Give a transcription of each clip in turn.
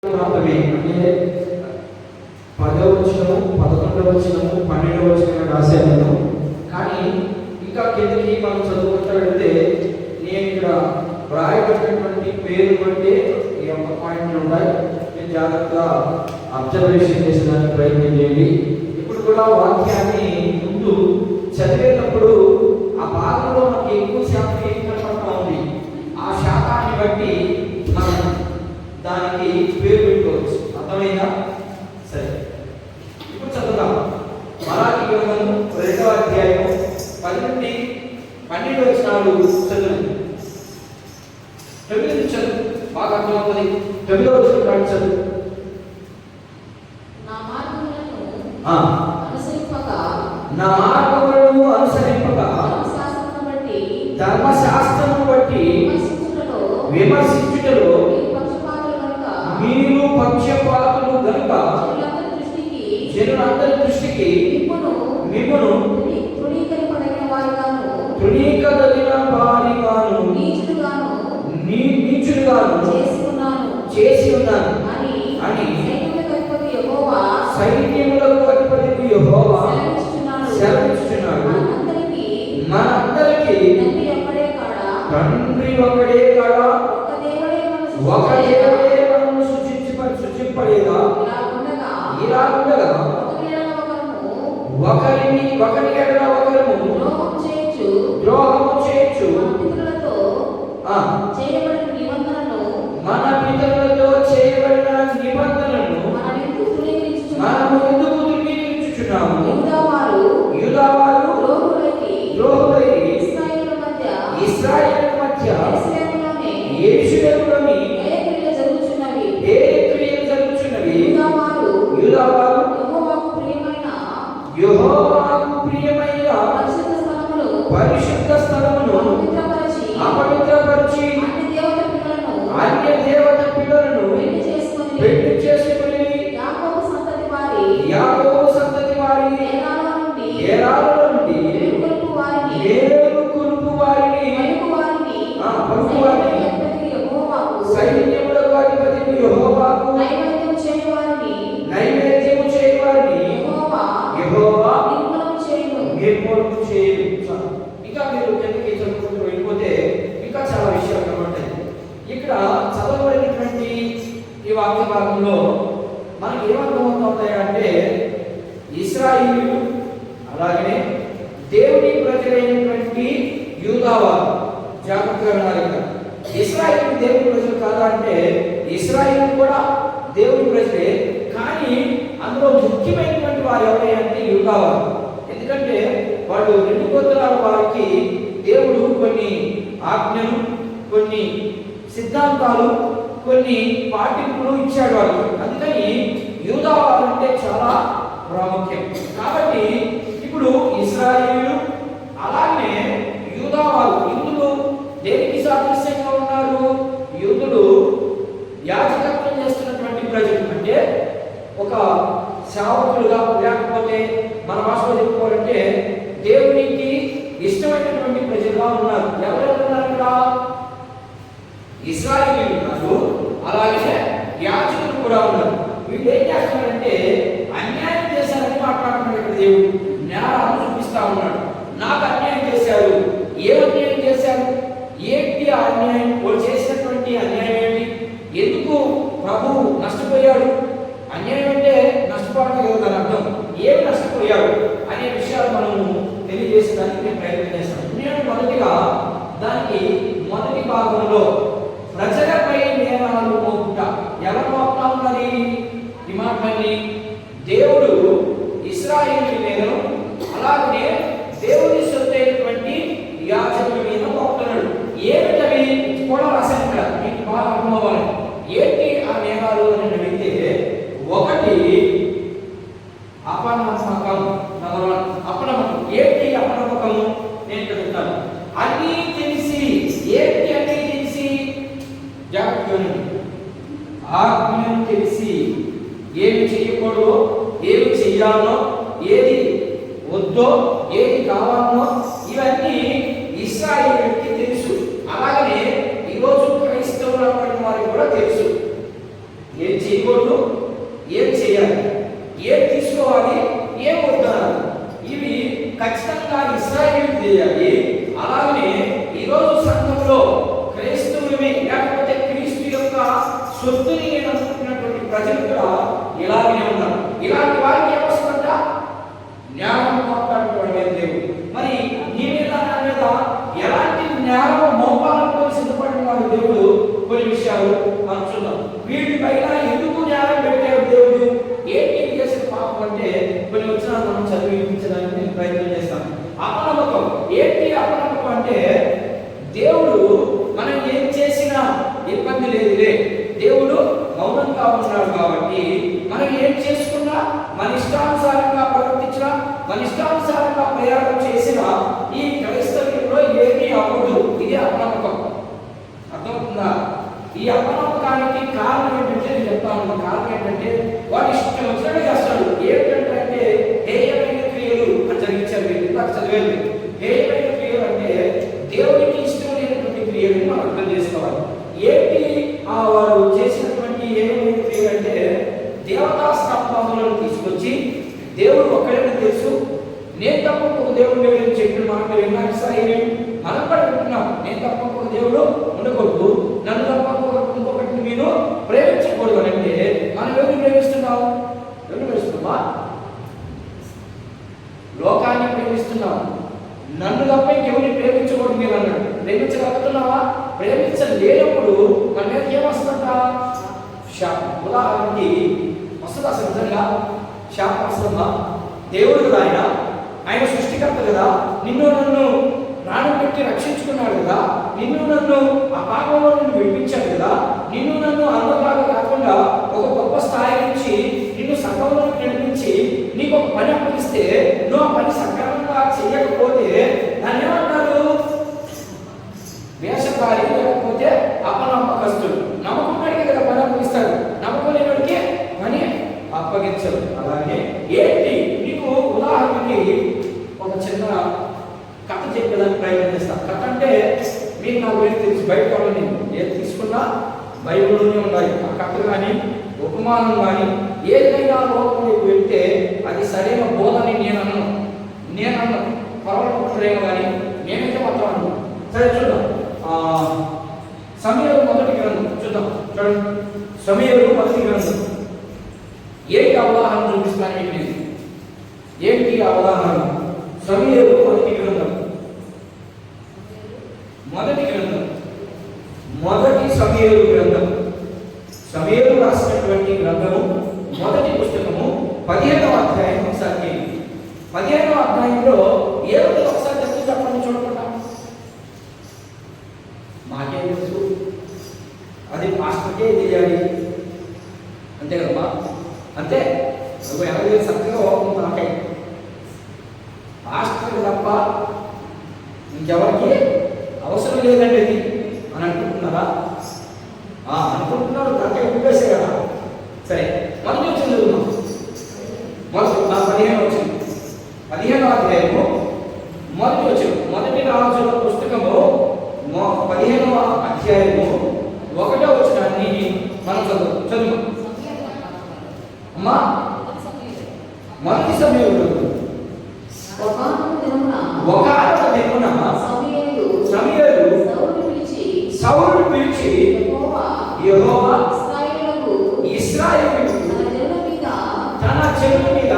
అంటే 10వ వచనము 11వ వచనము 12వ వచనం రాశాను నేను. కానీ ఇంకా కిందకి మనం చదువుకుంటూ వెళ్తే నేను ఇక్కడ రాయబడినటువంటి పేరు బట్టి ఈ యొక్క పాయింట్లు ఉన్నాయి. మీరు జాగ్రత్తగా అబ్జర్వేషన్ చేసేదానికి ప్రయత్నం చేయండి. ఇప్పుడు కూడా వాక్యాన్ని ముందు చదివేటప్పుడు ఆ భాగంలో మనకి ఎక్కువ శాతం ఏం కనపడతా ఉంది, ఆ శాతాన్ని బట్టి మనం దానికి పేరు పెట్టుకోవచ్చు. అర్థమైందా? సరే, ఇప్పుడు చదువుదాం. మలాకి గ్రంథము 2వ అధ్యాయం 10 నుండి 12 వచనాలు చదువు. 9 చదువు, బాగా అర్థమవుతుంది. 9వ వచనం కాదు చదువు. నా మార్గములను అనుసరింపక ధర్మశాస్త్రమును బట్టి విమర్శించుటలో మీరు పక్షపాతులు గనుక జనులందరి దృష్టికి మిమ్మును తృణీకరింపదగిన వారిగాను నీచుడుగాను చేసి ఉన్నాను అని సైన్యములకు అధిపతి యెహోవా సెలవిస్తున్నాడు. మనందరికీ తండ్రి ఒకడే కాడా, ఒక దేవుడే మనల్ని సృష్టింపలేదా? ఇలా ఉండగా ఒకరి ఎడల ఒకరము ద్రోహము చేయొచ్చు. మన పితరులతో చేయబడిన నిబంధనను మనము ఎందుకు తుర్కించుచున్నాము? యూదావారు ద్రోహులై ఇశ్రాయేలు మధ్య యెరూషలేములోని ఏ క్రియలు జరుగుచున్నవి? యూదావారు యెహోవాకు ప్రియమైన పరిశుద్ధ స్థలమును అపవిత్రపరిచి అన్య దేవత పిల్లలను పెళ్లి చేసుకుని యాకోబు సంతతి వారి ఏరాలో నుండి మేలుకొలుపు వారిని సైన్యములకు అధిపతి యెహోవాకు నైవేద్యము చేయవారిని యెహోవా నిర్మూలన చేయు. ఇంకా మీరు కిందకి చదువుకుంటూ వెళ్ళిపోతే ఇంకా చాలా విషయాలు కనబడతాయి. ఇక్కడ చదవబడినటువంటి ఈ వాక్య భాగంలో మనకి ఏమర్థమవుతాయంటే, ఇశ్రాయేలీయులు అలాగనే దేవుని ప్రజలైనటువంటి యూదావారు జాగ్రత్తగా వినాలి. ఇశ్రాయేలు దేవుని ప్రజలు కాదా అంటే, ఇశ్రాయేలు కూడా దేవుని ప్రజలే. కానీ అందులో ముఖ్యమైనటువంటి వారు ఎవరైనా యూదావారు. ఎందుకంటే వాళ్ళు 2 గోత్రాల వారికి దేవుడు కొన్ని ఆజ్ఞలు, కొన్ని సిద్ధాంతాలు, కొన్ని పాటింపులు ఇచ్చాడు వాళ్ళు. అందుకని యూదావారు అంటే చాలా ప్రాముఖ్యం. కాబట్టి ఇప్పుడు ఇశ్రాయేలు అలాగే యూదావారు, యూదులు దేనికి సాదృశ్యంగా ఉన్నారు? యూదులు యాజకత్వం చేస్తున్నటువంటి ప్రజలు, అంటే ఒక సేవకులుగా, లేకపోతే మన భాషలో చెప్పుకోవాలంటే దేవునికి ఇష్టమైనటువంటి ప్రజలుగా ఉన్నారు. ఎవరెవరు ఉన్నారు ఇక్కడ? ఇశ్రాయేలీయులు ఉన్నారు, అలాగే యాజకులు కూడా ఉన్నారు. వీళ్ళు ఏం చేస్తున్నారంటే అన్యాయం చేశారని మాట్లాడుతున్నాడు ఇక్కడ దేవుడు. నేరాలు చూపిస్తా ఉన్నాడు. నాకు అన్యాయం చేశారు. ఏ అన్యాయం చేశారు? ఏంటి ఆ అన్యాయం? వాళ్ళు చేసినటువంటి అన్యాయం ఏంటి? ఎందుకు ప్రభువు నష్టపోయాడు? అన్యాయం అంటే నష్టపోవడం కదా దాని అర్థం. ఏమి నష్టపోయాడు అనే విషయాలు మనము తెలియజేసేదానికి నేను ప్రయత్నం చేస్తాను. నేను మొదటిగా దానికి మొదటి భాగంలో ప్రజలపై నేరాలు మోపుట. ఎవరు మోపుతా ఉన్నది ఈ మాటని? దేవుడు ఇశ్రాయేలు మీద, అలాగే దేవుని సొత్తైనటువంటి యాజకుల మీద మోపుతున్నాడు. ఏమిటవి కూడా రాశాను ఇక్కడ, మీకు బాగా అర్థం అవ్వాలి. ఏంటి ఆ నేరాలు అని అడిగితే, ఒకటి అపనమ్మకం. అపనమ్మకం ఏంటి? అపనమ్మకము నేను చెప్తాను. అన్నీ తెలిసి, ఏంటి అన్నీ తెలిసి? జాగ్రత్తగా ఆజ్ఞను తెలిసి ఏమి చెయ్యకూడదో, ఏమి చెయ్యాలో, ఏది వద్దో, ఏది కావాలో ఇవన్నీ ఇశ్రాయేలుకి తెలుసు. అలాగనే ఈరోజు క్రైస్తవుల వారికి కూడా తెలుసు. ఏం చేయకూడదు, ఏం చేయాలి, ఏం తీసుకోవాలి, ఏం వద్దాలి, ఇవి ఖచ్చితంగా ఇశ్రాయేలు చేయాలి. అలాగనే ఈరోజు సంఘంలో క్రైస్తవులమే లేకపోతే క్రీస్తు యొక్క సొత్తుని అనుకుంటున్నటువంటి ప్రజలు కూడా ఇలాగనే ఉన్నారు. ఇలాంటి వారికి ఏమొస్తుందంట? జ్ఞానం మాట్లాడుకోవడమే దేవుడు. మరి నీ మీద నా మీద ఎలాంటి జ్ఞానం మోపాలతో సిద్ధపడిన వాడు దేవుడు? కొన్ని విషయాలు మనం చూద్దాం. వీటిపైన ఎందుకు జ్ఞానం పెట్టాడు దేవుడు? ఏంటి చేసిన పాపం అంటే కొన్ని వచ్చినా మనం చదివి వినిపించడానికి నేను ప్రయత్నం చేస్తాను. అపనమ్మకం. ఏంటి అపనమ్మకం అంటే దేవుడు మనం ఏం చేసినా ఇబ్బంది లేదులే, దేవుడు మౌనంగా ఉన్నాడు కాబట్టి మనం ఏం చేసుకున్నా, మన ఇష్టానుసారంగా ప్రవర్తించినా, మన ఇష్టానుసారంగా ప్రయాణం చేసినా ఈ క్రైస్తవ్యంలో ఏమీ అవ్వదు. ఇది అపనమ్మకం. అర్థమవుతుందా? ఈ అపనమ్మకానికి కారణం ఏంటంటే నేను చెప్తాను. కారణం ఏంటంటే వాడు ఇష్టం వచ్చినట్టు చేస్తాడు. ఏంటంటే హేయమైన క్రియలు అని జరిగించారు. ఇందాక చదివేది హేయమైన క్రియలు అంటే దేవుడికి ఇష్టం లేనటువంటి క్రియలను మనం అర్థం చేసుకోవాలి. ఏంటి వారు చేసినటువంటి హేయమైన క్రియలు అంటే దేవతా స్తంభములను తీసుకొచ్చి దేవుడు ఒక్కడైనా తెలుసు, నేను తప్ప ఒక దేవుడు లేడని చెప్పిన మాట విన్నాను. మనం కూడా వింటున్నాం, నేను తప్ప ఒక దేవుడు ఉండకూడదు, నన్ను తప్ప ఇంకొకటి మీరు ప్రేమించకూడదు అని. అంటే మనం ఎవరిని ప్రేమిస్తున్నాం? ఎవరిని ప్రేమిస్తున్నామా? లోకాన్ని ప్రేమిస్తున్నాం. నన్ను తప్ప ఇంకెవరిని ప్రేమించకూడదు మీరు అన్నాడు. ప్రేమించగలుగుతున్నావా? ప్రేమించలేనప్పుడు మన మీద ఏమొస్తుందంట? శాపం. ఉదాహరణకి వస్తుంది అసలు నిజంగా శాపం వస్తుందా? దేవుడు కదా, ఆయన సృష్టికర్త కదా, నిన్ను నన్ను ప్రాణం పెట్టి రక్షించుకున్నాడు కదా, నిన్ను నన్ను ఆ పాపంలో నిన్ను విడిపించాడు కదా, నిన్ను నన్ను అందరిలాగా కాకుండా ఒక గొప్ప స్థాయి నుంచి నిన్ను సగంలోకి నడిపించి నీకు ఒక పని అప్పగిస్తే నువ్వు ఆ పని సక్రమంగా చేయకపోతే దాన్ని ఏమంటారు? వేషకారి, లేకపోతే అపనమ్మకస్తుడు. నమ్మకున్నాడికి కదా పని అప్పగిస్తాడు, నమ్మకం లేనివాడికి పని అప్పగించదు. అలాగే ఏంటి నీకు ఉదాహరణకి ఒక చిన్న కథ చెప్పేదానికి ప్రయత్నం చేస్తాను. కథ అంటే మీకు నాకు గురించి తెలిసి బయట వాళ్ళని ఏది తీసుకున్నా బైబిల్లోనే ఉండాలి. ఆ కథ కానీ ఉపమానం కానీ ఏదైనా లోకంలోకి వెళ్తే అది సరైన బోధని నేనన్నా పర్వాలేదు కానీ నేనైతే మాత్రం అన్నాను. సరే చూద్దాం. సమయంలో మొదటి గ్రంథం చూద్దాం. చూడండి, సమయంలో మొదటి గ్రంథం ఏంటి అవగాహన చూపిస్తాను. ఏంటి అవగాహన? సమయంలో మొదటి గ్రంథం, మొదటి సమయంలో గ్రంథం, సమయంలో రాసినటువంటి గ్రంథము మొదటి పుస్తకము 15వ అధ్యాయం. ఒకసారి 15వ అధ్యాయంలో ఏదో ఒకసారి చెప్పండి చూడకుండా. మాకేం తెలుసు, అది మాస్టర్కే తెలియాలి అంతే కదమ్మా. అంతే, నువ్వు ఎలాగో చక్కగా ఓపెన్ నాకై మాస్టర్ తప్ప ఇంకెవరికి అవసరం లేదండి అది అని అనుకుంటున్నారా? అనుకుంటున్నారు. నాకే ఉపయోగే కదా. సరే, మొదటి వచ్చింది చదువుతున్నాం. నా 15వ వచ్చింది, 15వ అధ్యాయము మొదటి వచ్చింది. మొదటి రాజుల పుస్తకము 15వ అధ్యాయము 1వ వచనాన్ని మనం చదువు. అమ్మా, మొదటి సమయంలో ఒకనొక దినమున సమూయేలు సౌలును పిలిచి యెహోవా ఇశ్రాయేలుకు తన జనుల మీద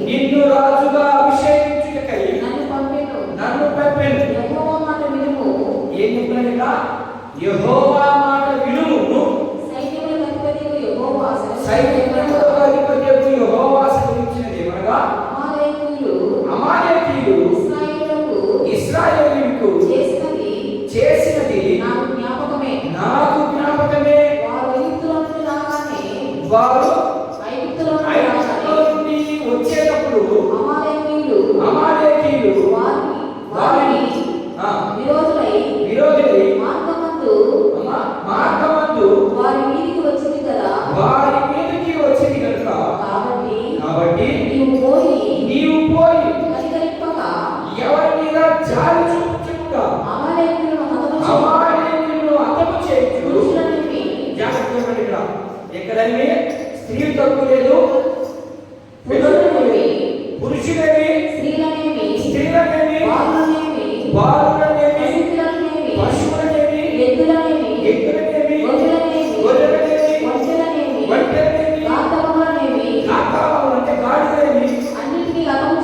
నిన్ను రాజుగా అభిషేకించుటకై నన్ను పంపెను. ఏం చెప్పినాక? యెహోవా మాట వినుము, సైన్యములకు అధిపతియగు యెహోవా సెలవిచ్చినది ఏమనగా, అమాలేకీయులు ఇశ్రాయేలీయులకు చేసినది నాకు జ్ఞాపకమే. వారు ఐగుప్తులో నుండి వచ్చేటప్పుడు అమాలేకీయులు వారిని విరోధులై మార్గమందు వారి మీదకి వచ్చింది కనుక కాబట్టి నీవు పోయి ఎవరి మీద జాలి చూపించకుండా అమాలేకీయులను హతము చేయుచు. జాగ్రత్త ఇక్కడ ఎక్కడైనా స్త్రీ తక్కువ లేదు, పురుషులేమి, స్త్రీలనేమి, బాలులనేమి, పశువులనేమి, ఎద్దులనేమి, గొర్రెలనేమి, ఒంటెలనేమి, కాకావాలు అంటే గాడిదలేమి, అన్నిటినీ హతము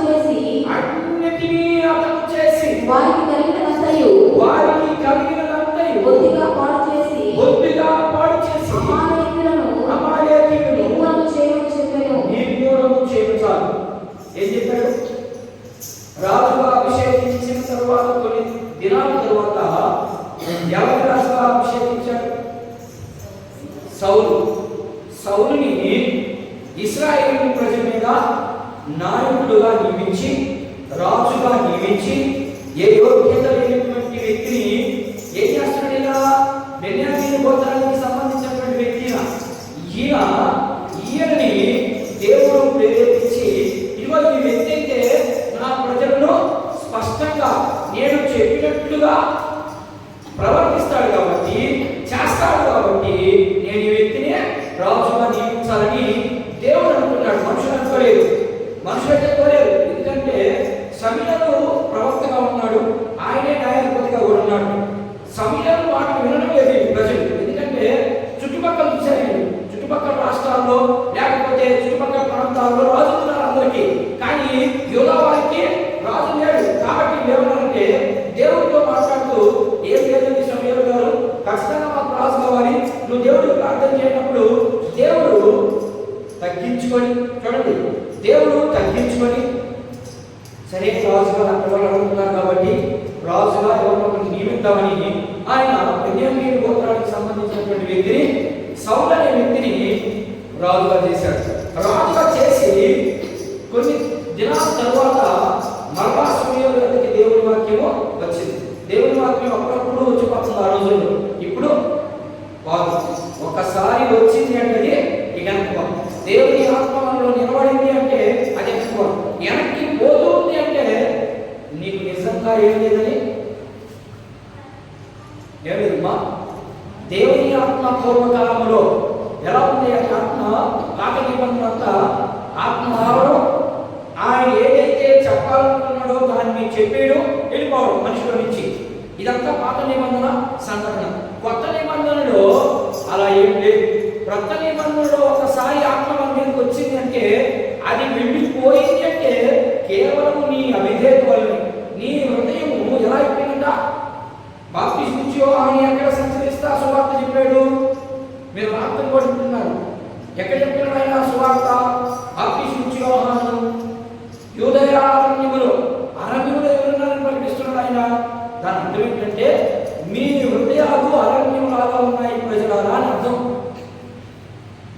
చేసి వారికి కలిగినదంతయు బొత్తిగా పాడు చేసి అమాలేకీయులను నిర్మూలము చేయుచాలి. ఏం చెప్పాడు? రాజుగా అభిషేకించిన తరువాత కొన్ని దినాల తరువాత ఎవరి రాజుగా అభిషేకించాడు? సౌలుని ఇశ్రాయేలు ప్రజల మీద నాయకుడుగా నియమించి, రాజుగా నియమించి, ఏ యోగ్యత లేనటువంటి వ్యక్తిని ఏం చేస్తున్నాడు? బెన్యామీను గోత్రానికి సంబంధించినటువంటి వ్యక్తిగా ఈయనని దేవుడు ప్రేరేపించి, ఇదిగో ఈ వ్యక్తి అయితే నా ప్రజలను స్పష్టంగా నేను చెప్పినట్లుగా ప్రవర్తిస్తాడు కాబట్టి, చేస్తాడు కాబట్టి నేను ఈ వ్యక్తిని రాజుగా నియమించాలని దేవుడు అనుకున్నాడు. మనుషులు అనుకోలేదు, మనుషులైతే కోలేదు. ఎందుకంటే సమీయలు ప్రవక్తగా ఉన్నాడు, ఆయనే న్యాయాధిపతిగా కూడా ఉన్నాడు. సమీయలు వాటిని వినడం లేదు ప్రజలు. ఎందుకంటే చుట్టుపక్కల చూశారు, చుట్టుపక్కల రాష్ట్రాల్లో లేకపోతే చుట్టుపక్కల ప్రాంతాల్లో రాజులు ఉన్నారు అందరికీ, కానీ యూదా వారికి రాజు లేడు. కాబట్టి ఏమన్నారంటే దేవుడితో మాట్లాడుతూ, ఏం లేదండి సమీయలు గారు, ఖచ్చితంగా మాకు రాజు కావాలి, నువ్వు దేవుడికి ప్రార్థన చేయనప్పుడు దేవుడు తగ్గించుకొని, చూడండి, దేవుడు తగ్గించుకొని సరే రాజుగా అడుగుతున్నారు కాబట్టి రాజుగా ఎవరిని నియమిద్దామని ఆయన బెన్యామీను గోత్రానికి సంబంధించినటువంటి వ్యక్తిని, సౌలు అనే వ్యక్తిని రాజుగా చేశాడు. రాజుగా చేసి కొన్ని దినాల తరువాత మరలా సమూయేలు వద్దకు దేవుని వాక్యము వచ్చింది. దేవుని వాక్యం అప్పుడప్పుడు వచ్చిపోతుంది ఆ రోజుల్లో. ఇప్పుడు ఒకసారి వచ్చింది అంటే ఇక దేవుని ఆత్మలో నిలబడింది అంటే అది ఎక్కువ. వెనక్కి పోతుంది అంటే నీకు నిజంగా ఏం లేదని ఏం లేదమ్మా. దేవుని ఆత్మ పూర్వకాలంలో ఎలా ఉంది అంటే ఆత్మ పాత నిబంధన అంతా ఆత్మ రావడం, ఆయన ఏదైతే చెప్పాలనుకున్నాడో దాన్ని చెప్పేయడం, వెళ్ళిపోవడం మనుషుల నుంచి. ఇదంతా పాత నిబంధన సంఘటన. కొత్త నిబంధనలో అలా ఏం లేదు. కొత్త నిబంధనలో ఒకసారి ఆత్మ మన మీదకి వచ్చింది అంటే అది వెళ్ళిపోయింది అంటే కేవలం నీ అవిధేయత వల్లనే. నీ హృదయము ఎలా అయిపోయిందంట? బాప్తిస్మం ఇచ్చి యోహాను ఎక్కడ సంచరిస్తా సువార్త చెప్పాడు? మీరు వార్తలు కూడా వింటున్నారు. ఎక్కడ చెప్తున్నాడు ఆయన సువార్త? బాప్తిస్మం ఇచ్చి యోహాను యూదయ అరణ్యములో ఎవరున్నారని ప్రకటిస్తున్నాడు ఆయన. దాని అర్థం ఏంటంటే మీ హృదయాలు అరణ్యములాగా ఉన్నాయి ప్రజలారా అని అర్థం.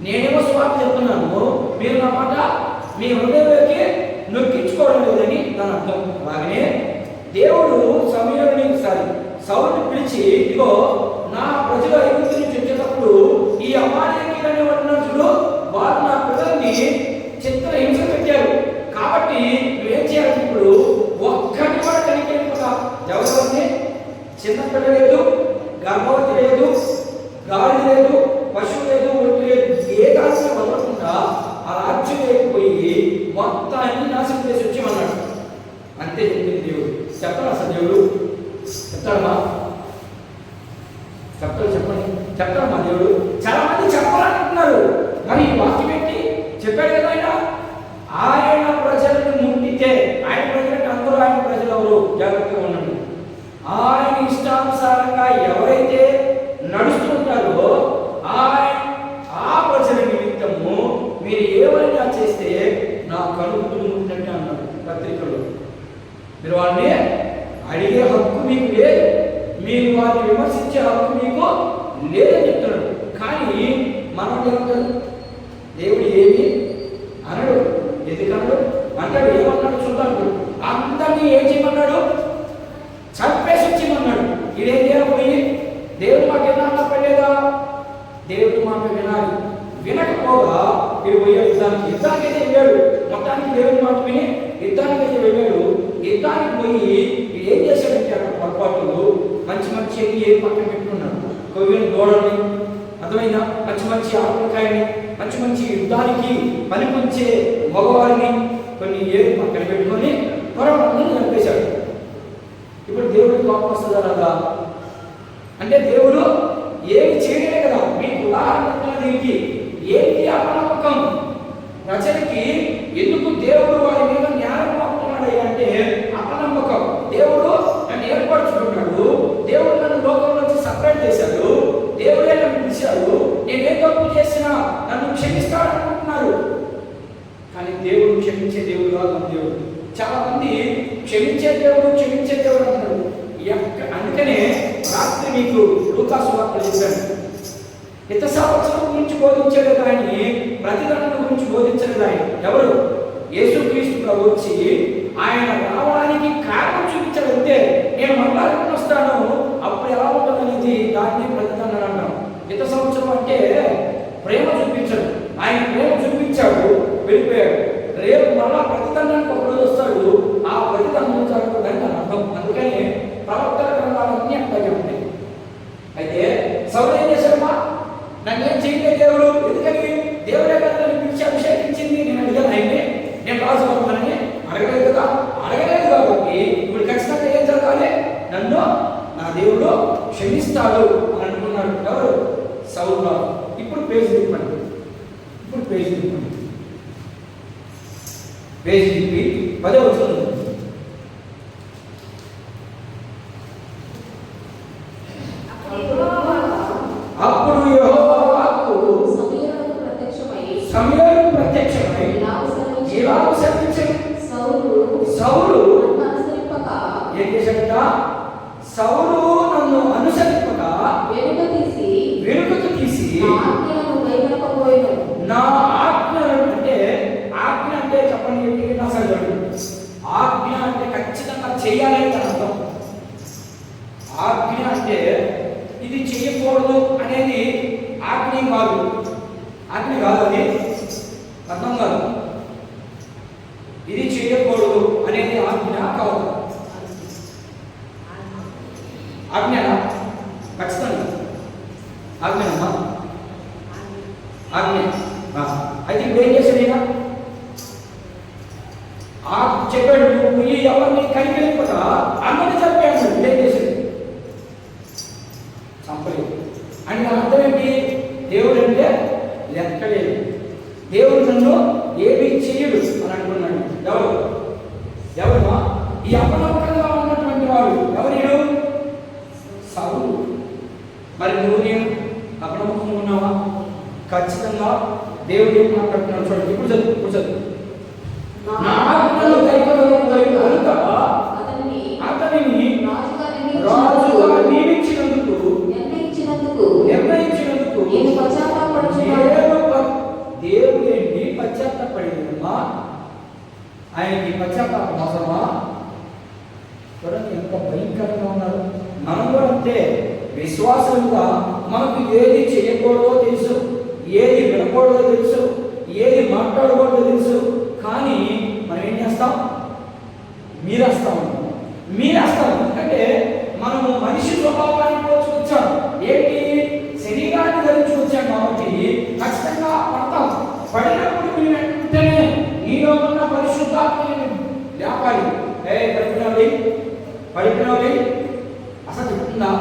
నేనేమో సువార్త చెప్తున్నాను, మీరు నా మాట మీ హృదయంలోకి నొక్కించుకోవడం లేదని దాని అర్థం. అలాగనే దేవుడు సమూయేలుని సౌలుని పిలిచి, ఇదిగో నా ప్రజలు ఐగుప్తు నుంచి వచ్చేటప్పుడు ఈ అమాలేకీయులనే చూడు, వారు నా ప్రజల్ని చిత్రహింస పెట్టారు. కాబట్టి నువ్వేం చేయాలి? ఇప్పుడు ఒక్కటి కూడా కనిపించకుండా, ఎవరిని చిన్నపిల్ల లేదు, గర్భవతి లేదు, గాడి లేదు, పశువు లేదు, ఒంటి లేదు, ఏ దాన్ని వదలకుండా ఆ రాజ్యం లేకపోయి మొత్తాన్ని నాశనం చేసి వచ్చామన్నాడు. అంతే చెప్పింది దేవుడు. చెప్తాడు అసలు దేవుడు చెప్తాడమ్మా? చెప్తాడమ్మా దేవుడు? చాలా మంది చెప్పాలనుకుంటున్నారు, మరి ఈ వాక్యం ఏంటి? చెప్పాడు కదా ఆయన. ఆయన ప్రజలను ముట్టితే, ఆయన ప్రజలంటే అందరూ ఆయన ప్రజలు ఎవరు? జాగ్రత్తగా ఉండండి. ఆయన ఇష్టానుసారంగా ఎవరైతే నడుస్తుంటారో ఆ ప్రజల నిమిత్తము మీరు ఏమైనా చేస్తే నా కడుపులు ముట్టినట్టే అన్నాడు పత్రికలో. మీరు వారిని అడిగే హక్కు మీకు లేదు, మీరు వారిని విమర్శించే హక్కు మీకు లేదని చెప్తున్నాడు. కానీ మనం ఏమంటారు? దేవుడు ఏమి అనడు, ఎందుకన్నాడు అంటాడు. ఏమన్నాడు చూద్దాం. అందరినీ ఏం చేయమన్నాడు? చంపేసి వచ్చేయమన్నాడు. ఇదేం చేయకపోయి దేవుడు మాట ఏమన్నా పడలేదా? దేవుడి మాట వినాలి. వినకపోగా వీడు పోయాడు యుద్ధానికైతే వెళ్ళాడు. మొత్తానికి దేవుడి మాట విని యుద్ధానికైతే వెళ్ళాడు. యుద్ధానికి పోయి ఏం చేశాడంటే అక్కడ పొరపాటు మంచి మంచి ఏ పక్కన పెట్టుకున్నాడు. కొవ్విన గోడల్ని అర్థమైనా మంచి మంచి ఆత్మకాయని మంచి మంచి యుద్ధానికి పనికొంచే మగవారిని కొన్ని ఏడు పక్కన పెట్టుకొని పరమాత్మని చంపేశాడు. ఇప్పుడు దేవుడికి కోపం వస్తుందా రాదా? అంటే దేవుడు ఏమి చేయలే కదా. మీకు ఉదాహరణ దీనికి ఏంటి అపనమ్మకం? ప్రజలకి ఎందుకు దేవుడు వారి మీద న్యాయం పంపుతున్నాడు అంటే అపనమ్మకం. దేవుడు నన్ను ఏర్పరచుకున్నాడు, దేవుడు నన్ను లోకం నుంచి సపరేట్ చేశాడు, దేవుడే నన్ను పిలిచాడు, నేనే తప్పు చేసినా నన్ను క్షమిస్తాడు అనుకుంటున్నారు. కానీ దేవుడు క్షమించే దేవుడు కాదు. మన దేవుడు చాలా మంది క్షమించే దేవుడు అంటారు. అందుకనే రాత్రి మీకు లూకాసు వార్త చెప్పాను. హిత సంవత్సరం గురించి బోధించలేదు ఆయన, ప్రతిదండన గురించి బోధించలేదు ఆయన. ఎవరు? యేసుక్రీస్తు ప్రభు వచ్చి ఆయన రావడానికి కారణం చూపించాడంటే నేను మళ్ళా వస్తాను అప్పుడు ఎలా ఉంటుందనేది దాన్ని ప్రతిదండన అంటాం. హిత సంవత్సరం అంటే ప్రేమ చూపించడు. ఆయన ప్రేమ చూపించాడు, వెళ్ళిపోయాడు. రేపు మళ్ళా ప్రతిదండానికి ఒకరోజు వస్తాడు, ఆ ప్రతిదండం జరుగుతుందని దాని అర్థం. అందుకని ప్రవక్తల గ్రంథాలన్నీ అట్లాగే ఉంటాయి. అయితే సౌలు ఏం చేశాడమ్మా? నన్ను ఏం చేయలే దేవుడు. ఎందుకని? దేవుడే కదా నన్ను పిలిచి అభిషేకించింది. నేను అడిగాను ఆయన్ని, నేను రాజు అవుతానని అడగలేదు కదా. అడగలేదు కాబట్టి ఇప్పుడు ఖచ్చితంగా ఏం జరగాలి? నన్ను నా దేవుడు క్షమిస్తాడు అని అనుకున్నాడు. ఎవరు? సౌలు. ఇప్పుడు పేజీ తిప్పండి. పేజీ తిప్పి 10వ వచనం. అప్పుడు యెహోవా వాక్కు సమూయేలుకు ప్రత్యక్షమై ఇలాగు సెలవిచ్చెను. సౌలు ఏం చేశాడట? సౌలు నన్ను అనుసరింపక వెనుకకు తీసి నా ఆజ్ఞ అంటే చెప్పండి ఏంటి? నా సరిపడు. ఆజ్ఞ అంటే ఖచ్చితంగా చేయాలని అర్థం. ఆజ్ఞ అంటే ఇది చేయకూడదు అనేది ఆజ్ఞ కాదు. అది అర్థం కాదు. ఇది చేయకూడదు అనేది ఆజ్ఞ కాదు. ఆజ్ఞనా? ఖచ్చితంగా ఆజ్ఞనమ్మా, ఆజ్ఞ. అయితే ఇప్పుడు ఏం చేశాడు? ఈయన చెప్పాడు, నువ్వు ఈ ఎవరిని కనిపెట్టుకుంటా అందరినీ చంపాడు. ఏం చేశాడు? చంపలేదు. అని అర్థం ఏంటి? దేవుడు అంటే లెక్కలేదు. దేవుడు నన్ను ఏమీ చేయడు అని అనుకున్నాడు. ఎవరు? ఈ అపనమ్మకంగా ఉన్నటువంటి వాడు ఎవరు? సౌలు. మరి నువ్వు నేను అపనమ్మకంగా ఉన్నావా? ఖచ్చితంగా దేవుడు ఏం మాట్లాడుతున్నాడు చూడండి. ఇప్పుడు చదువు. నా ఆజ్ఞలు కైకొనకపోయిన కనుక అతనిని రాజుగా నిర్ణయించినందుకు దేవుడు ఏంటి పశ్చాత్తాపడేదమ్మా? ఆయనకి పశ్చాత్తాపం అవసరమా? చూడండి ఎంత భయంకరంగా ఉన్నారు. మనం కూడా అంతే. విశ్వాసంగా మనకు ఏది చేయకూడదో తెలుసు, ఏది వినకూడదో తెలుసు, ఏది మాట్లాడకూడదో తెలుసు. కానీ మనం ఏం చేస్తాం? మీరేస్తాం. ఎందుకంటే మనము మనిషి స్వభావాన్ని పోల్చుకొచ్చాం. ఏంటి? శరీరాన్ని ధరించుకొచ్చాం కాబట్టి ఖచ్చితంగా పడతాం. పడినప్పుడు మీరు వెంటనే నీలో ఉన్న పరిశుద్ధాత్మని లేపాలి. పడిపోయినావు అసలు చెప్తుందా?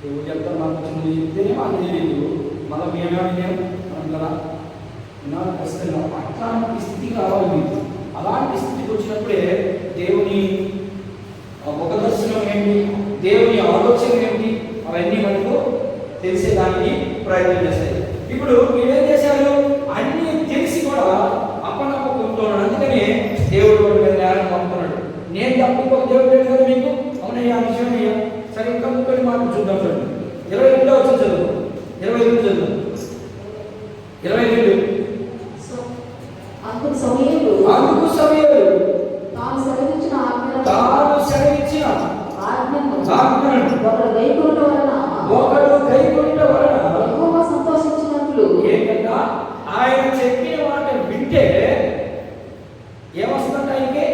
దేవుడు చెప్తాను. మాకు ముందు చెప్తేనే మాకు తెలియదు. మళ్ళీ మేమేమో కదా ఖచ్చితంగా అట్లాంటి స్థితి కావాలి మీకు. అలాంటి స్థితికి వచ్చినప్పుడే దేవుని ఒక దర్శనం ఏంటి, దేవుని ఆలోచన ఏంటి, అవన్నీ మనకు తెలిసేదానికి ప్రయత్నం చేస్తాయి. ఇప్పుడు మీరేం చేశారు? అన్ని తెలిసి కూడా అపనమ్మకంతో ఉన్నాడు. అందుకనే దేవుడు మీద నేరం పంపుతున్నాడు. నేను తప్ప ఇంకొక దేవుడు లేదు కదా మీకు. అవునయ్యా, విషయం అయ్యా. సరే, ఇంకా 30 మాటలు చూద్దాం. చూడండి 22 వచ్చి చదువు. 22 చదువు. 22. అందుకు సమూయేలు తాను సెలవిచ్చిన ఆజ్ఞను ఒకడు గైకొనుట వలన యెహోవా సంతోషించినట్లు. ఏంటంటే ఆయన చెప్పిన మాట వింటే ఏమొస్తుందంట? ఆయనకి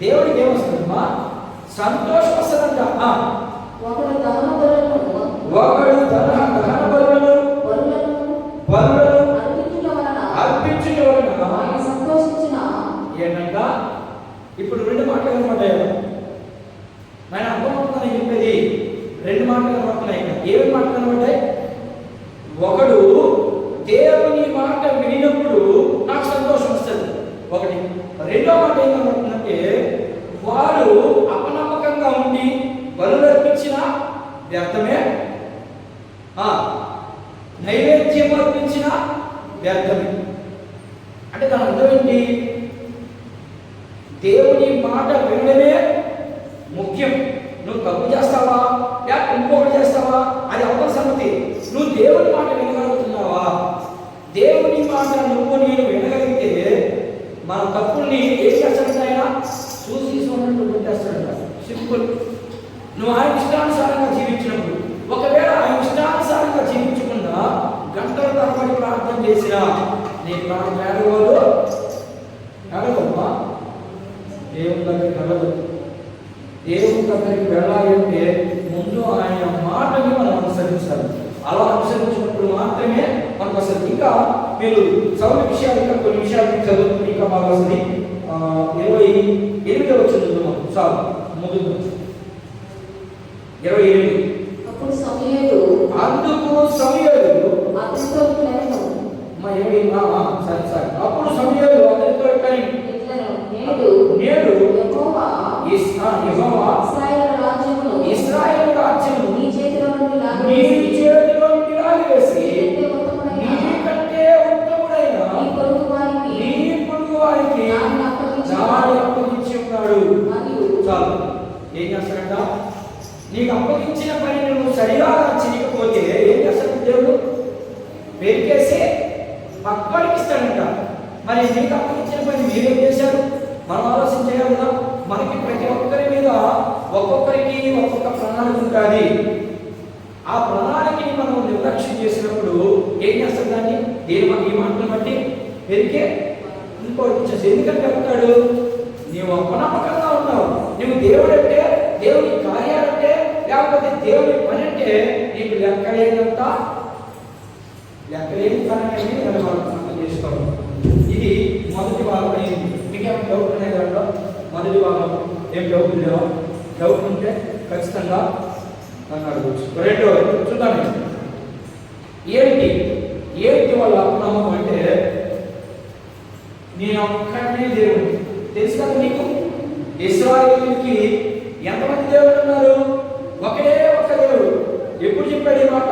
దేవుడికి ఏమొస్తుందమ్మా? సంతోషం వస్తుందంట. ఒకడు ధన కనబడ్డాయి. ఆయన అర్థమవుతుందని చెప్పేది. రెండు మాటలు కనబడుతున్నాయి. ఏమి మాటలు కనబడ్డాయి? ఒకడు దేవుని మాట వినినప్పుడు నాకు సంతోషం వస్తుంది, ఒకటి. రెండో మాట ఏం కనబడుతుందంటే వాడు అపనమ్మకంగా ఉండి బలులు అర్పించిన వ్యర్థమే, నైవేద్యం అర్పించిన వ్యర్థమే. అంటే దాని అర్థం ఏంటి? దేవుని మాట వినడమే ముఖ్యం. నువ్వు తప్పు చేస్తావా లేక ఇంకొకటి చేస్తావా అది అవతల సంగతి. నువ్వు దేవుని మాట వినగలుగుతున్నావా? దేవుని మాట నువ్వు నేను వినగలిగితే మన తప్పుల్ని ఏం చేస్తాడంటే ఆయన చూసి చూడటం పెట్టేస్తాడంట. సింపుల్. నువ్వు ఆయన ఇష్టానుసారంగా జీవించినప్పుడు, ఒకవేళ ఆయన ఇష్టానుసారంగా జీవించకుండా గంటల తరబడి ప్రార్థన చేసినా నీ ప్రార్థన ఏడవదు, ఏడవమ్మా. దేవుని దగ్గరికి వెళ్ళదు. దేవుని దగ్గరికి వెళ్ళాలి అంటే ముందు ఆయన మాటని మనం అనుసరించాలి. అలా అనుసరించినప్పుడు మాత్రమే మనకు వస్తుంది. ఇంకా మీరు చదువు విషయాలు, ఇంకా కొన్ని విషయాలు చదువుతుంది ఇంకా బాగా వస్తుంది. 28వ చదువుతున్నాం చాలు, ముందు 28. అప్పుడు సమూయేలు అందుకు అప్పుడు సమూయేలు అతనితో నేడు యెహోవా ఇశ్రాయేలు రాజ్యమును నీ చేతిలో నుండి లాగివేసి నీకంటే ఉత్తముడైన నీ పొరుగు వారికి దాన్ని అప్పగించి ఉన్నాడు. చాలు. ఏం చేస్తాడంట? నీకు అప్పగించిన పని నువ్వు సరిగా చేయకపోతే ఏం చేస్తాడు దేవుడు? వెరికేసి పక్కడికి ఇస్తాడంట. మరి నీకు అప్పగించిన పని మీరేం చేశారు? మనం ఆలోచించాలి కదా. మనకి ప్రతి ఒక్కరి మీద ఒక్కొక్కరికి ఒక్కొక్క ప్రణాళిక ఉంటుంది. ఆ ప్రణాళికని మనం నిర్లక్ష్యం చేసినప్పుడు ఏం చేస్తాడు? దాన్ని ఈ మాటను బట్టి పెరిగే ఇంకోటి ఇచ్చేసి. ఎందుకంటే చెప్తాడు, నీవు అపనమ్మకంగా ఉన్నావు. నువ్వు దేవుడు అంటే, దేవుని కార్యాలంటే, లేకపోతే దేవుని పని అంటే నీకు లెక్కలేనంత లెక్కలేని పని అనేది మనం చేసుకోవాలి. ఇది మొదటి భాగం అయింది. మీకేం డౌట్ ఉన్నాయి దాంట్లో? మొదటి భాగం ఏం డౌట్ లేవా? డౌట్ ఉంటే ఖచ్చితంగా నన్ను అడగవచ్చు. రెండోది చూద్దాం. ఏంటి వాళ్ళ అపనమ్మకం అంటే నేను ఒక్కడే దేవుడు. తెలుసు కదా నీకు? ఇశ్రాయేలుకి ఎంతమంది దేవుడు ఉన్నారు? ఒకడే ఒక్క దేవుడు. ఎప్పుడు చెప్పాడు ఈ మాట?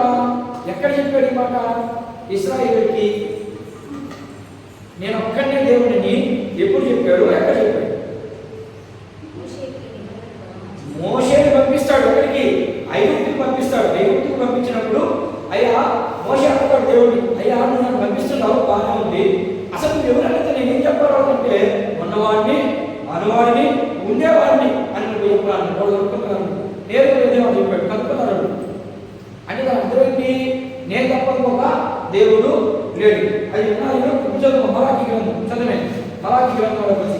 ఎక్కడ చెప్పాడు ఈ మాట? ఇశ్రాయేలుకి నేను ఒక్కడే దేవుడిని ఎప్పుడు చెప్పాడు? ఎక్కడ చెప్పాడు? మోషేని పంపిస్తాడు. ఎక్కడికి? ఐగుప్తుకి పంపిస్తాడు. ఐగుప్తుకి పంపించినప్పుడు అయ్యా మోషే అంటాడు దేవుడిని, అయ్యా నువ్వు నన్ను పంపిస్తున్నావు, బాగానే ఉంది. అసలు నువ్వు ఎవరైతే నేనేం చెప్పాలంటే ఉన్నవాడిని, అనువాడిని, ఉండేవాడిని అని నువ్వు చెప్పాను. వాళ్ళు కనుక్కున్నాను. నేను ఏదేమో చెప్పాడు, కనుక్కున్నాడు. అంటే దాని అర్థం ఏంటి? నేను తప్పకపోగా దేవుడు లేడు. అది చదువు మరాఠీ గ్రంథం చదివే. మరాఠీ గ్రంథంలో వచ్చి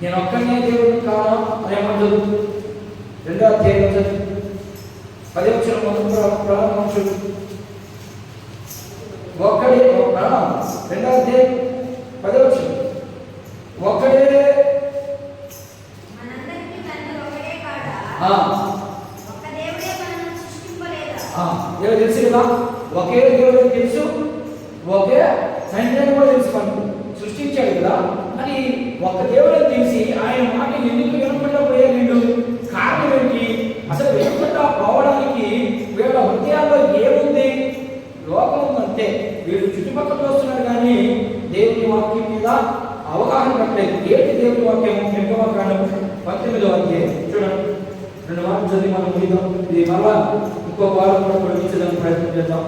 నేను ఒక్కనే దేవుడిని కాను అనేమంటదు. 2వ అధ్యాయం చదువు 10వ వచనం ప్రారంభించు. ఒక్కడే 2వ అధ్యాయం 10వ వచనం. ఒక్కడే మనందరికీ తండ్రి ఒకడే కాడా? ఒక్క దేవుడే మనల్ని సృష్టింపలేదా? దేవుడు తెలుసు కదా. ఒకే దేవుడు తెలుసు, ఒకే తండ్రి కూడా తెలుసు. మనకు సృష్టించాడు కదా. మరి ఒక్క దేవుడు తెలిసి ఆయన మాట ఎందుకు వినకుండా పోయాడు? కారణం ఏంటి? అసలు వినకుండా పోవడానికి వీళ్ళ హృదయాల్లో ఏముంది? లోకం ఉందంటే. వీళ్ళు చుట్టుపక్కల వస్తున్నారు కానీ దేవుని వాక్యం మీద అవగాహన పట్టలేదు. ఏంటి దేవుని వాక్యం? 19వ అధ్యాయం చూడండి. 2 మాటలు చదివి మనం ముగిద్దాం. ఇది మళ్ళా ఇంకో వారం కూడా పొడిగించడానికి ప్రయత్నం చేద్దాం.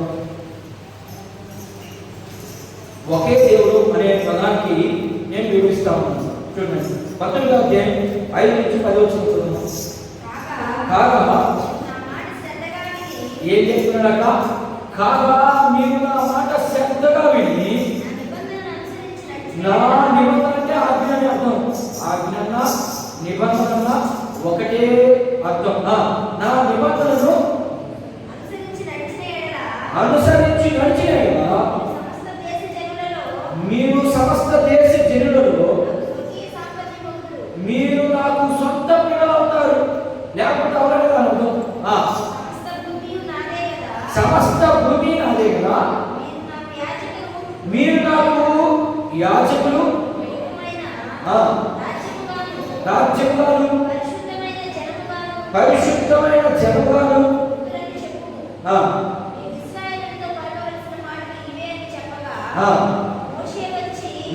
ఒకే దేవుడు అనే పదానికి నేను వివరిస్తాను. చూడండి 19వ అధ్యాయం 5 నుంచి 10 వచనం కాగా ఏం చేస్తున్నాడట? కాగా మీరు నా మాట శ్రద్ధగా విని నా నిబంధన అంటే ఆజ్ఞ అని అర్థం. ఆజ్ఞ నిబంధన ఒకటే అర్థం. నా నిబంధనను అనుసరించి నడిచిన మీరు సమస్త దేశ జనులలో సమస్త భూమి నాదే కదా. మీరు నాకు యాజకులు, రాజ్యముగాను, పరిశుద్ధమైన జనముగాను.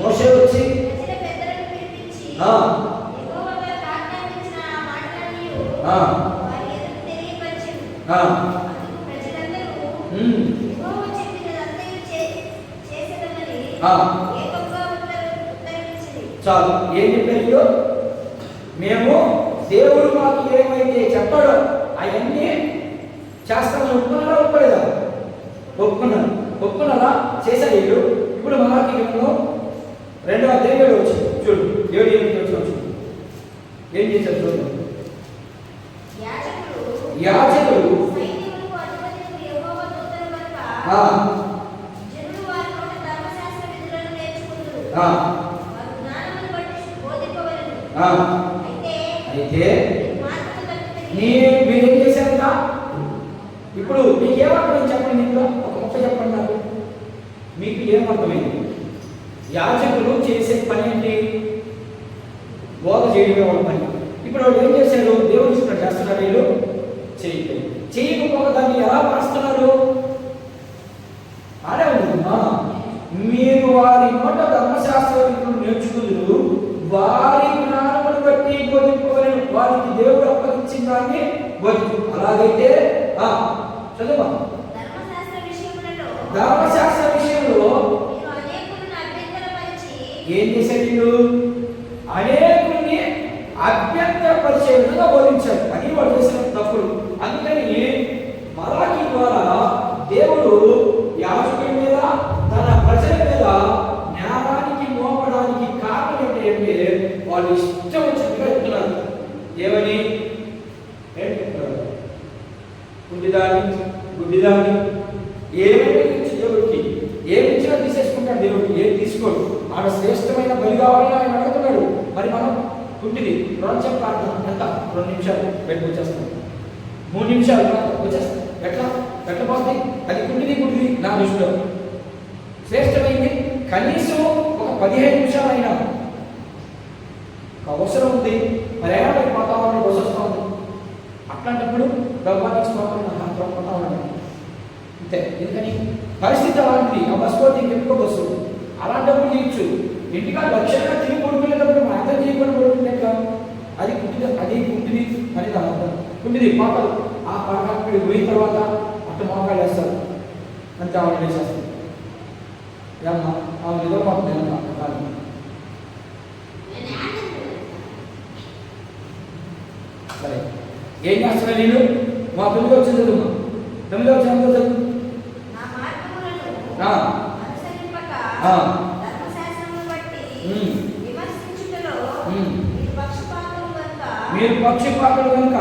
మోషే వచ్చి చాలు ఏం చెప్పారు? మేము దేవుడు మాకు ఏమైతే చెప్పాడో అవన్నీ చేస్తామని ఒప్పుకున్నారా? ఒప్పుకోలేదా? ఒప్పుకున్నారు. ఒప్పుకున్నారా? చేశారు వీళ్ళు. ఇప్పుడు మలాకి గ్రంథం 2వ అధ్యాయం వచ్చింది చూడు. 7-8 వచ్చి ఏం చేశారు చూడు. యాజకులు అయితే మీరేం చేశారంట? ఇప్పుడు మీకు ఏమర్థమైంది చెప్పండి. ఇంట్లో ఒక ముక్క చెప్పండి నాకు. మీకు ఏమర్థమైంది? యాజకులు చేసే పని ఏంటి? బోధ చేయడమే వాళ్ళ పని. ఇప్పుడు వాళ్ళు ఏం చేశారు? దేవుడు ఇస్తున్నారు చేస్తున్నారు. వీళ్ళు చేయకపోగా దాన్ని ఎలా మారుస్తున్నారు? ఆడే ఉంటుందా? మీరు వారి నోట ధర్మశాస్త్రం నేర్చుకుందరు, వారి జ్ఞానమును బట్టి బోధింపవలెను. వారికి దేవుడు అప్పగించిన దాన్ని బోధించు. అలాగైతే చదువు. ధర్మశాస్త్ర విషయంలో ఏం చేశారు వీళ్ళు? అనేకుల్ని అభ్యంతరపరిచే విధంగా బోధించారు. అది వాళ్ళు చేసిన తప్పులు. అందుకని మలాకి ద్వారా దేవుడు యాజకుల మీద, తన ప్రజల మీద జ్ఞానానికి మోపడానికి కారణం ఏంటంటే వాళ్ళు ఇష్టం వచ్చినట్టుగా చెప్తున్నారు. ఏమని? గుడ్డిదాన్ని ఏమైనా ఇచ్చి దేవుడికి ఏమి ఇచ్చినా తీసేసుకుంటాడు. దేవుడికి ఏం తీసుకోడు. ఆడ శ్రేష్టమైన బలి కావాలని ఆయన అడుగుతున్నాడు. మరి మనం గుడ్డిది 2 చెప్పాలి. ఎంత? 2 నిమిషాలు బయటకు వచ్చేస్తాం. 3 నిమిషాలు వచ్చేస్తాం. ఎట్లా పోతుంది? అది గుడ్డిది నా దృష్టిలో. శ్రేష్టమైంది కనీసం ఒక 15 నిమిషాలు అయినా అవసరం ఉంది. ప్రయాణ వాతావరణం వస్తుంది. అట్లాంటప్పుడు భగవానికి స్తోత్రం పోతా ఉన్నాడు అంతే. ఎందుకని? పరిస్థితి అలాంటిది. ఆ బస్సు పోతే ఇంకెక్కువ బస్సు. అలాంటప్పుడు చేయొచ్చు. ఇంటికా లక్ష్యంగా తిరిగి పడుకునేటప్పుడు మాత్రం చేయకుండా పడుకునేట్లా? అది గుడ్డిది అని దాని అర్థం. గుడ్డిది పాటలు. ఆ పాటలు పోయిన తర్వాత అటు మోకాలు వేస్తారు. అంతే ఆవిడ వేసేస్తారు. ఏమన్నా ఆవిడ ఏదో మాకు కాదు. సరే ఏం చేస్తున్నా నేను? మా 9వ వచ్చిన చదువు. 9వ వచ్చిన చదువు. మీరు పక్షపాతులు కనుక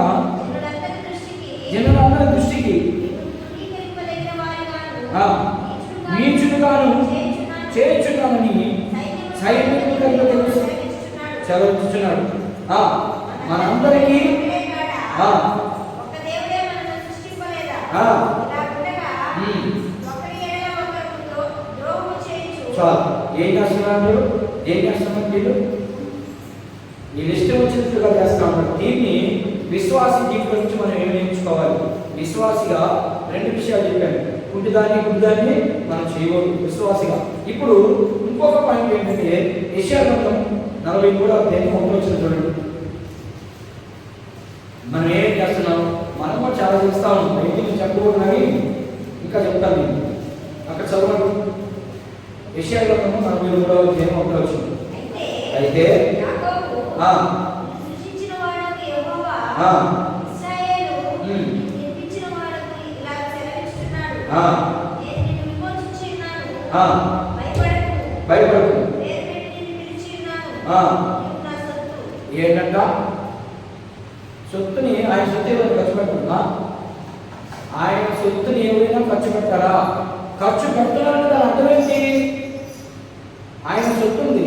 జనులందరి దృష్టికి నీచుడుగాను చేర్చున్నామని సైనికులు తెలుసు చదువుతున్నాడు. మనందరికీ చాలు. ఏం చేస్తున్నారు? వీళ్ళు ఇష్టం వచ్చినట్టుగా చేస్తా ఉన్నారు. దీన్ని విశ్వాసి దీంట్లో నుంచి మనం ఏమి నేర్చుకోవాలి? విశ్వాసిగా 2 విషయాలు చెప్పాను. గుడ్డిదాన్ని మనం చేయకూడదు విశ్వాసిగా. ఇప్పుడు ఇంకొక పాయింట్ ఏంటంటే యెషయా గ్రంథం 43వ అధ్యాయం 1వ చూడండి. మనం ఏం చేస్తున్నాం? మనం కూడా చాలా చేస్తా ఉన్నాం. బయటికి చెప్పకూడదు కానీ ఇంకా చెప్తాను నేను. అక్కడ చదవండి. యెషయా గ్రంథం 43వ అధ్యాయం 1వ వచనం. అయితే భయపడకు. ఏంటంట? సొత్తుని ఆయన సొత్తు ఎవరైనా ఖర్చు పెట్టుకున్నా? ఆయన సొత్తుని ఎవరైనా ఖర్చు పెడతారా? ఖర్చు పెడుతున్నారని దాని అర్థం ఏంటి? ఆయన సొత్తు ఉంది,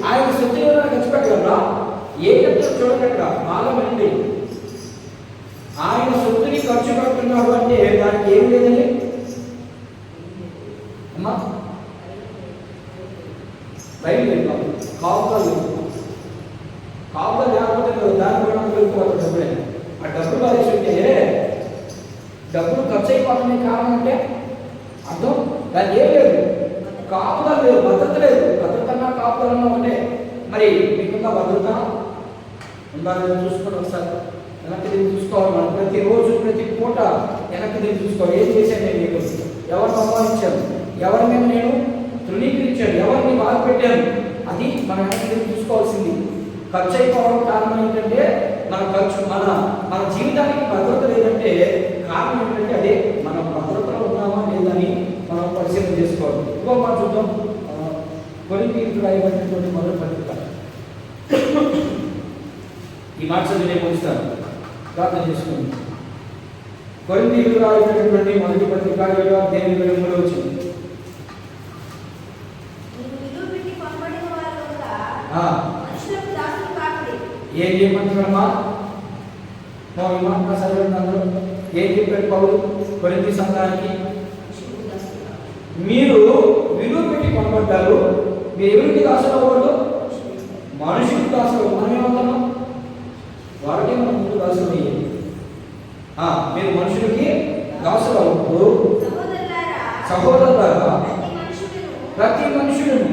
ఆయన సొత్తు ఎవరైనా ఖర్చు పెట్టగలరా? ఏ చెప్తారు చూడండి. అక్కడ బాగా వినండి. ఆయన సొత్తుని ఖర్చు పెడుతున్నాడు అంటే దానికి ఏం లేదని రైలు లేదు, కాపులు లేదు. కాపులు లేకపోతే దాని కూడా వెళ్ళిపోవాలి డబ్బులే. ఆ డబ్బులు వారేసి ఉంటే డబ్బులు ఖర్చు అయిపోతున్నాయి. కారణం అంటే అర్థం దాన్ని ఏం లేదు, కాపులా లేదు, భద్రత లేదు. భద్రతన్నా కాపులన్నా ఒకటే. మరి మీకున్న భద్రత ఉందా లేదా చూసుకోండి ఒకసారి. వెనక్కి దీన్ని చూసుకోవాలి. మనం ప్రతిరోజు ప్రతి పూట వెనక్కి దీన్ని చూసుకోవాలి. ఏం చేశాను నేను మీకు? ఎవరిని అవమానించాను, ఎవరి మీద నేను తృణీకరించాను, ఎవరిని బాధ పెట్టాను, అది మనం వెనక్కి దీన్ని చూసుకోవాల్సింది. ఖర్చు అయిపోవడం కారణం ఏంటంటే మన ఖర్చు మన జీవితానికి భద్రత లేదంటే కారణం ఏంటంటే అదే మనం భద్రతలో ఉన్నామా లేదని మనం పరిశీలన చేసుకోవాలి. ఇంకో మాట చూద్దాం. కొరింథీయులకు రాయబడినటువంటి మొదటి పత్రిక. ఈ మాట చదివి నేను ముగిస్తాను, ప్రార్థన చేసుకుని. కొరింథీయులకు రాయబడినటువంటి మొదటి పత్రిక 7వ అధ్యాయం 23వ వచనం. ఏం చేయమంటున్నామా? ఈ మాట చదవండి అందరూ. ఏం చెప్పాడు పౌలు కొరింథీ సంఘానికి? మీరు విలువ పెట్టి కొనబడ్డారు. మీరు ఎవరికి దాసులు అవ్వకూడదు? మనుషులకు దాసులు. మనం ఏమవుతాము? వాడికి మనం ముందు దాసులు అయ్యేది. మీరు మనుషులకి దాసులు అవ్వకూడదు. సహోదరులారా, ప్రతి మనుషులను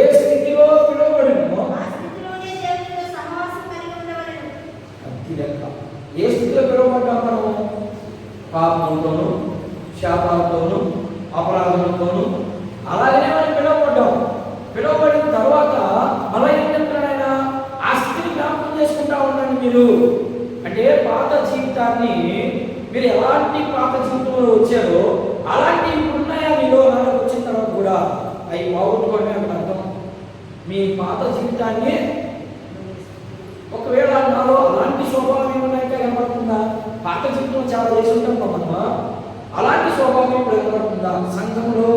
ఏ స్థితిలో పిలువబడినో ఏ స్థితిలో పిలువబడ్డా మనం? పాపంతోనూ శాపాలతోనూ అపరాధంతోనూ అలాగనే మనం పిలువబడ్డాం. పిలువబడిన తర్వాత మళ్ళీ ఏం చెప్తున్నాడు ఆయన? ఆ స్థితిని జ్ఞాపకం చేసుకుంటా ఉండండి మీరు. అంటే పాత జీవితాన్ని మీరు ఎలాంటి పాత జీవితంలో వచ్చారో అలాంటి ఉన్నాయా మీలో? నాలుగు వచ్చిన తర్వాత కూడా అవి బాగొట్టుకోవడమే అర్థం. మీ పాత జీవితాన్ని ఒకవేళ నాలో అలాంటి స్వభావం ఏమన్నా కనబడుతుందా? పాత జీవితంలో చాలా చేసి ఉంటాం మనం. అలాంటి స్వభావం ఇప్పుడు కనబడుతుందా? సంఘంలో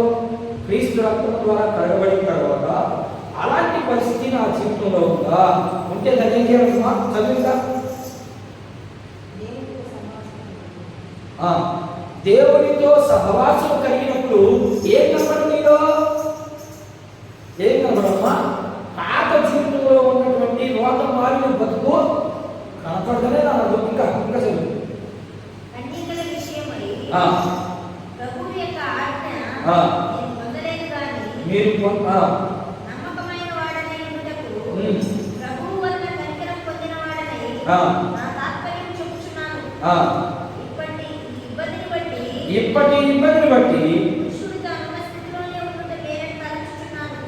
క్రీస్తు రక్తం ద్వారా కడగబడిన తర్వాత అలాంటి పరిస్థితి నా జీవితంలో ఉందా? ఉంటే దాన్ని ఏం చేయాలి? చదువుతా దేవునితో సహవాసం కలిగినప్పుడు ఏం కనబడు? నీలో ఏం కనబడమ్మా? పాత జీవితంలో ఉన్నటువంటి రోగం మారిన బతుకు కనపడదనే నా ఇంకా ఇంకా చదువు. మీరు నమ్మకమైన వాడనే ఉంటకు ప్రభువు వలన కనికరం పొందిన వాడనే నా తాత్పర్యం చెప్పుచున్నాను. ఇప్పటి ఇబ్బందిని బట్టి పురుషుడు తానున్న స్థితిలోనే ఉండుట మేలని తలంచుచున్నాను.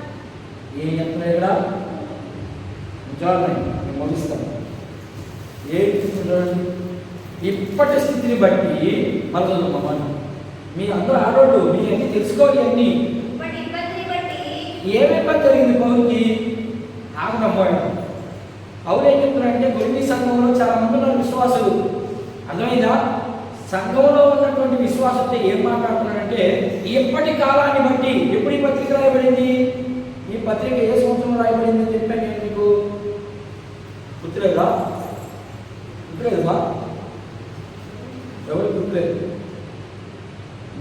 ఏం చెప్తున్నాడు ఇక్కడ? చూడండి, నేను ముగిస్తాను. ఏం చూడండి, ఇప్పటి స్థితిని బట్టి మళ్ళీ మీ అందరూ ఆడోడు మీ అన్ని తెలుసుకోవాలి. అన్ని ఏమి ఇబ్బంది జరిగింది పౌరుకి? నాకు నమ్మాడు. పౌరు ఏం చెప్తున్నాడంటే కొరింథీ సంఘంలో చాలా మంది ఉన్నారు విశ్వాసులు. అర్థమైందా? సంఘంలో ఉన్నటువంటి విశ్వాసంతో ఏం మాట్లాడుతున్నాడంటే ఎప్పటి కాలాన్ని బట్టి. ఎప్పుడు ఈ పత్రిక రాయబడింది? ఈ పత్రిక ఏ సంవత్సరం రాయబడింది అని చెప్పాను నేను మీకు. గుర్తులేదా? గుర్తులేదుమా? ఎవరు గుర్తులేదు?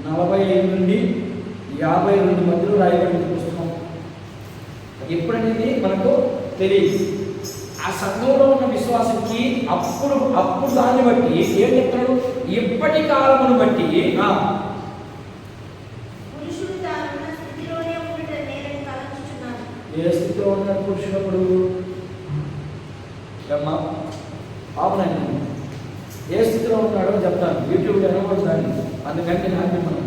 45 నుండి 52 మధ్యలో రాయబడింది పుస్తకం. ఎప్పుడనేది మనకు తెలియదు. ఆ సంఘంలో ఉన్న విశ్వాసంకి అప్పుడు దాన్ని బట్టి ఏం చెప్తాడు? ఇప్పటి కాలమును బట్టి ఏ స్థితిలో ఉన్నాడు పురుషుడు? అవునండి, ఏ స్థితిలో ఉన్నాడో చెప్తాను. యూట్యూబ్లో అనవచ్చు దాన్ని. అందుకంటే నాకు మనం